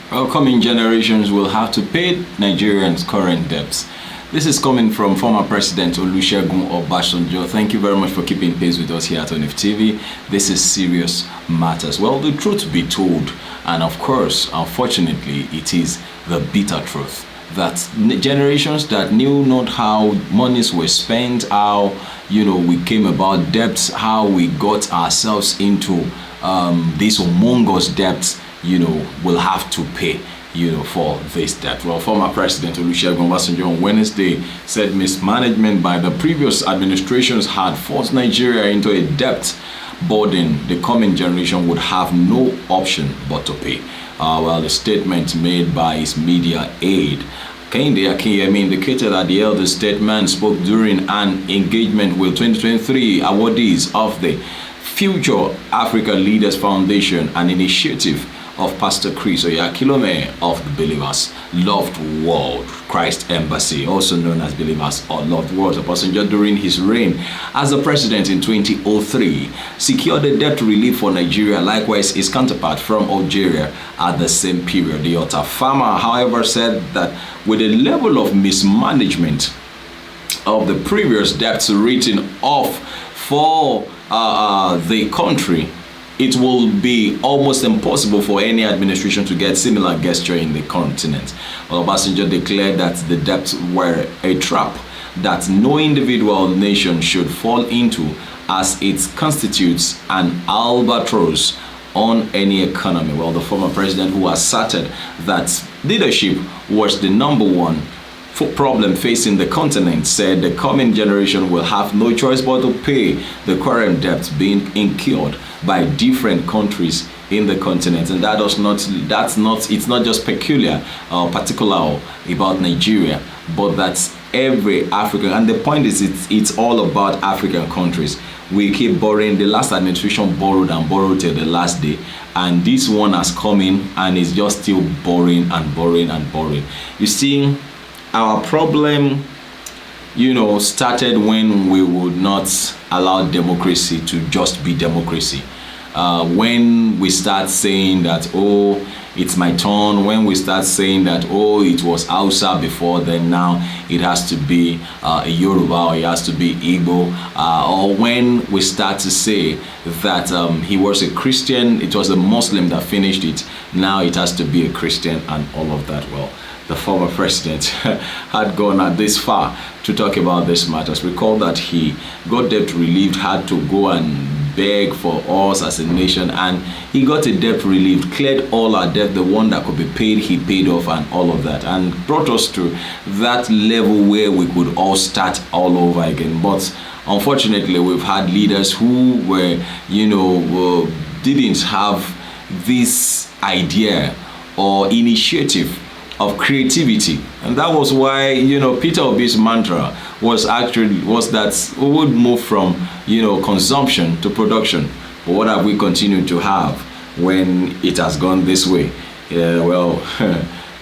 Coming generations will have to pay Nigerians' current debts. This is coming from former President Olusegun Obasanjo. Thank you very much for keeping pace with us here at ONIF TV. This is serious matters. Well, the truth be told, and of course, unfortunately, it is the bitter truth that generations that knew not how monies were spent, how we came about debts, how we got ourselves into these humongous debts, will have to pay for this debt. Well, former President Olusegun Obasanjo on Wednesday said mismanagement by the previous administrations had forced Nigeria into a debt burden the coming generation would have no option but to pay. Well, the statement made by his media aide, Kehinde Akinyemi, indicated that the elder statesman spoke during an engagement with 2023 awardees of the Future Africa Leaders Foundation, an initiative of Pastor Chris Oyakhilome of the Believers Loved World Christ Embassy, also known as Believers or Loved World. Obasanjo, during his reign as the president in 2003, secured a debt relief for Nigeria, likewise his counterpart from Algeria at the same period. The Otta farmer, however, said that with the level of mismanagement of the previous debts written off for the country, it will be almost impossible for any administration to get similar gesture in the continent. Well, Obasanjo declared that the debts were a trap that no individual nation should fall into, as it constitutes an albatross on any economy. Well, the former president, who asserted that leadership was the number one problem facing the continent, said the coming generation will have no choice but to pay the current debts being incurred by different countries in the continent. And it's not just peculiar or particular about Nigeria, but that's every African. And the point is, it's all about African countries. We keep borrowing. The last administration borrowed and borrowed till the last day, and this one has come in and is just still borrowing and borrowing and borrowing. You see, our problem started when we would not allow democracy to just be democracy. When we start saying that, oh, it's my turn, when we start saying that, oh, it was Hausa before, then now it has to be a Yoruba, or it has to be Igbo, or when we start to say that he was a Christian, it was a Muslim that finished it, now it has to be a Christian, and all of that. Well, the former president had gone this far to talk about these matters. Recall that he got debt relieved, had to go and beg for us as a nation, and he got a debt relieved, cleared all our debt, the one that could be paid, he paid off, and all of that, and brought us to that level where we could all start all over again. But unfortunately, we've had leaders who were, didn't have this idea or initiative of creativity, and that was why Peter Obi's mantra was that we would move from consumption to production. But what have we continued to have when it has gone this way?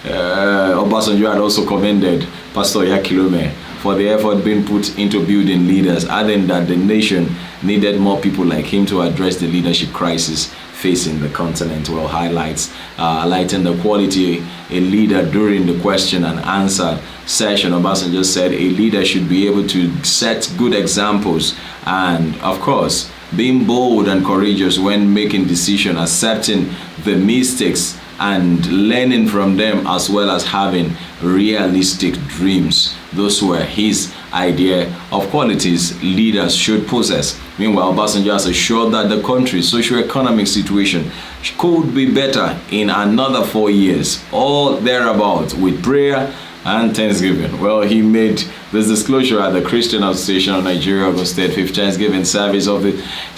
Obasanjo had also commended Pastor Oyakhilome for the effort being put into building leaders, adding that the nation needed more people like him to address the leadership crisis facing the continent. Well, highlighting the quality a leader during the question and answer session, Obasanjo said a leader should be able to set good examples and, of course, being bold and courageous when making decisions, accepting the mistakes and learning from them, as well as having realistic dreams. Those were his idea of qualities leaders should possess. Meanwhile, Obasanjo has assured that the country's socio-economic situation could be better in another 4 years, or thereabout, with prayer and Thanksgiving. Well, he made this disclosure at the Christian Association of Nigeria Ogun State 5th Thanksgiving service of the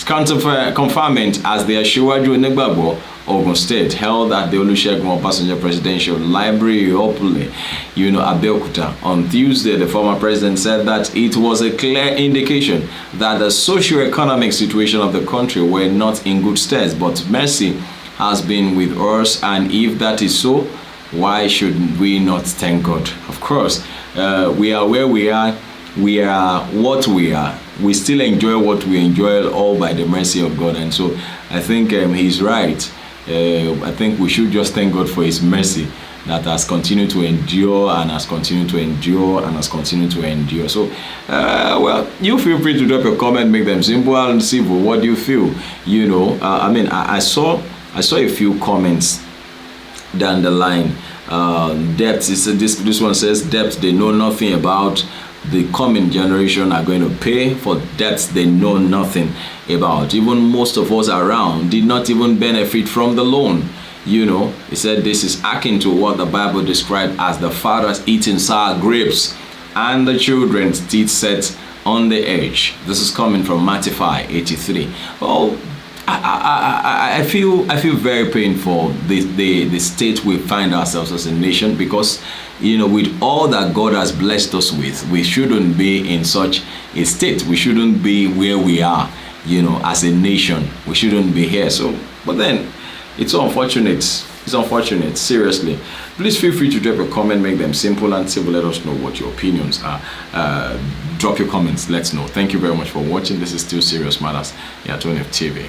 conferment as the Asiwaju Nigbagbo Ogun State held at the Olusegun Obasanjo Presidential Library, Opule, Abeokuta. On Tuesday, the former president said that it was a clear indication that the socio-economic situation of the country were not in good stead, but mercy has been with us, and if that is so, why should we not thank God? Of course, we are where we are what we are. We still enjoy what we enjoy, all by the mercy of God. And so I think he's right I think we should just thank God for his mercy that has continued to endure and has continued to endure and has continued to endure. So, well, you feel free to drop your comment, make them simple and simple. What do you feel? You know, I mean, I saw a few comments down the line. Debts. This one says debts they know nothing about. The coming generation are going to pay for debts they know nothing about. Even most of us around did not even benefit from the loan. You know, he said this is akin to what the Bible described as the fathers eating sour grapes and the children's teeth set on the edge. This is coming from Matthew 5:83. Oh, I feel very painful the state we find ourselves as a nation, because you know, with all that God has blessed us with, we shouldn't be in such a state. We shouldn't be where we are, you know, as a nation. We shouldn't be here. So, but then it's unfortunate. It's unfortunate, seriously. Please feel free to drop a comment, make them simple and simple. Let us know what your opinions are. Drop your comments, let's know. Thank you very much for watching. This is still Serious Matters here at ONF TV.